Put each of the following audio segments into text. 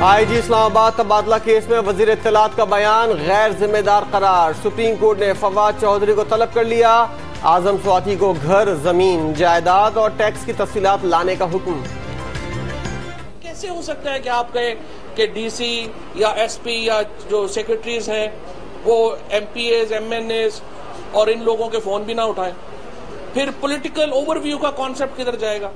IG Islamabad तबादला case में वजीर इत्तलात का बयान गैर जिम्मेदार करार। सुप्रीम कोर्ट ने फवाद चौधरी को तलब कर लिया। आजम स्वाति को घर, जमीन, जायदाद और टैक्स की तफसीलात लाने का हुक्म। कैसे हो सकता है कि आप कहें कि डीसी या एसपी या जो सेक्रेटरीज हैं वो एमपीएज, एमएनएज और इन लोगों के फोन भी ना उठाएं? फिर पॉलिटिकल ओवरव्यू का कॉन्सेप्ट किधर जाएगा?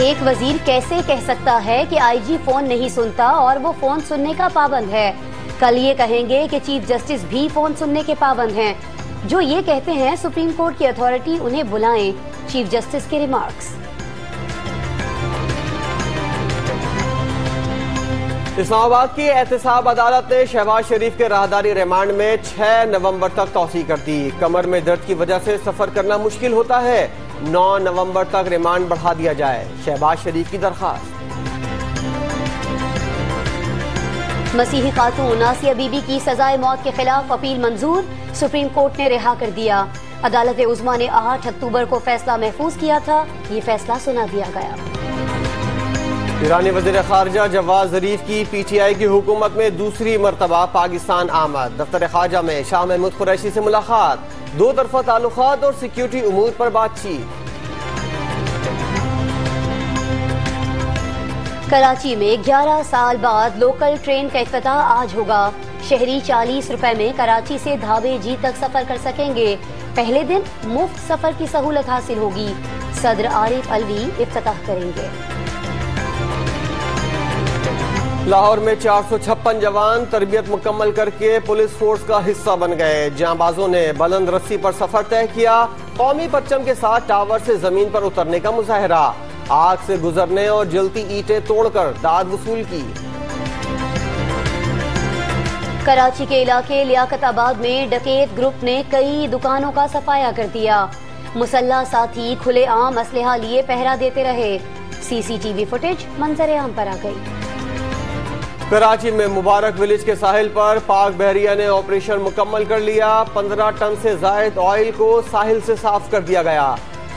एक वजीर कैसे कह सकता है कि आईजी फोन नहीं सुनता और वो फोन सुनने का पाबंद है? कल ये कहेंगे कि चीफ जस्टिस भी फोन सुनने के पाबंद हैं। जो ये कहते हैं सुप्रीम कोर्ट की अथॉरिटी उन्हें बुलाएं। चीफ जस्टिस के रिमार्क्स। इस्लामाबाद की एहतसाब अदालत ने शहबाज शरीफ के राहदारी रिमांड में 6 नवंबर तक तौसीह कर दी। कमर में दर्द की वजह से सफर करना मुश्किल होता है। 9 नवंबर तक रिमांड बढ़ा दिया जाए। शहबाज शरीफ की दरखास्त। मसीही खातून आसिया बीबी की सजाए मौत के खिलाफ अपील मंजूर। सुप्रीम कोर्ट ने रिहा कर दिया। अदालत उज़्मा ने 8 अक्टूबर को फैसला महफूज किया था। ये फैसला सुना दिया गया। ईरानी वज़ीर ख़ारजा जवाद ज़रीफ की पीटीआई की हुकूमत में दूसरी मरतबा पाकिस्तान आमद। दफ्तर ख़ारजा में शाह महमूद कुरैशी से मुलाकात। 2 तरफ़ा ताल्लुकात और सिक्योरिटी उमूर पर बातचीत। कराची में 11 साल बाद लोकल ट्रेन का इफ्तिताह आज होगा। शहरी 40 रुपए में कराची से धाबे जी तक सफर कर सकेंगे। पहले दिन मुफ्त सफर की सहूलत हासिल होगी। सदर आरिफ अलवी इफ्तिताह करेंगे। लाहौर में 456 जवान तरबियत मुकम्मल करके पुलिस फोर्स का हिस्सा बन गए। जांबाजों ने बुलंद रस्सी पर सफर तय किया। कौमी परचम के साथ टावर से जमीन पर उतरने का मुजाहरा। आग से गुजरने और जलती ईंटें तोड़कर दाद वसूल की। कराची के इलाके लियाकताबाद में डकैत ग्रुप ने कई दुकानों का सफाया कर दिया। मुसल्ला साथी खुलेआम असलहा लिए पहरा देते रहे। सीसीटीवी फुटेज मंजर आम पर आ गई। कराची में मुबारक विलेज के साहिल पर पाक बहरिया ने ऑपरेशन मुकम्मल कर लिया। 15 टन से जायद ऑयल को साहिल से साफ कर दिया गया।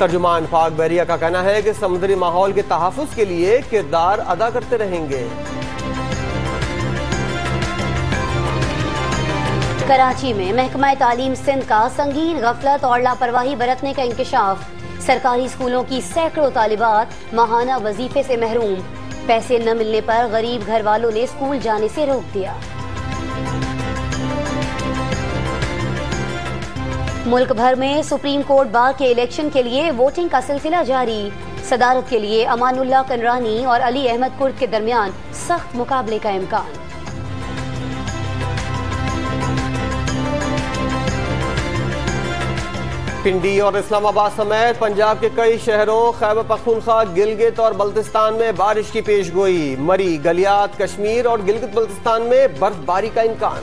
तर्जुमान पाक बहरिया का कहना है कि समुद्री माहौल के तहफ्फुज के लिए किरदार अदा करते रहेंगे। कराची में महकमा तालीम सिंध का संगीन गफलत और लापरवाही बरतने का इंकशाफ। सरकारी स्कूलों की सैकड़ों तालिबात माहाना वजीफे से महरूम। पैसे न मिलने पर गरीब घर वालों ने स्कूल जाने से रोक दिया। मुल्क भर में सुप्रीम कोर्ट बार के इलेक्शन के लिए वोटिंग का सिलसिला जारी। सदारत के लिए अमानुल्लाह कनरानी और अली अहमद कुर्द के दरमियान सख्त मुकाबले का इम्कान। पिंडी और इस्लामाबाद समेत पंजाब के कई शहरों खैबर पख्तूनख्वा, गिलगित और बल्तिस्तान में बारिश की पेशगोई। मरी, गलियात, कश्मीर और गिलगित बल्तिस्तान में बर्फबारी का इम्कान।